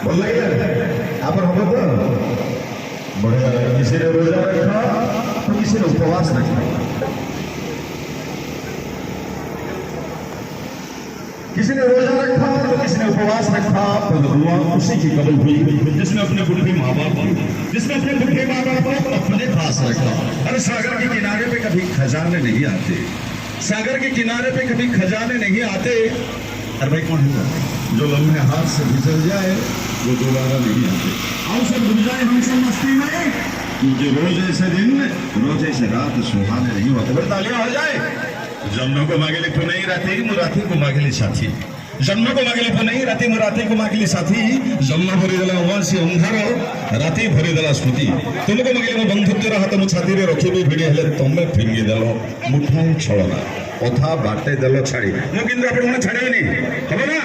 बोल आप हम तो बढ़िया किसी ने रोजा रखा तो किसी ने उपवास रखा, किसी ने रोजा रखा तो किसी ने उपवास रखा, तो दुआ उसी की कबूल हुई जिसने अपने बुढ़े माँ बाप जिसने अपने बुढ़े माँ बाप को अपने पास रखा। अरे सागर के किनारे पे कभी खजाने नहीं आते, सागर के किनारे पे कभी खजाने नहीं आते। अरे भाई कौन है जो लम्हे हाथ से फिसल जाए वो दोबारा नहीं आते। आओ सब डूब जाए हम सब मस्ती में, क्योंकि रोज ऐसे दिन रोज ऐसे रात सुहाने नहीं होते। तालियां हो जाए। जन्म को मांगेले तो नहीं राती मुराती को मांगेले साथी, जन्म को मांगेले तो नहीं राती मुराती को मांगेले साथी, जन्म भरी देला उमासी अंधार राती भरी देला स्मृति, तुमको मांगेले बंधुत्व हाथ मु छाती रे रखिबी भिड़ी हेले तमे फिंगी देलो मुठाए छळना कथा बाटे देलो छाड़ी मु किंतु आपण माने छाड़ेनी हबो ना।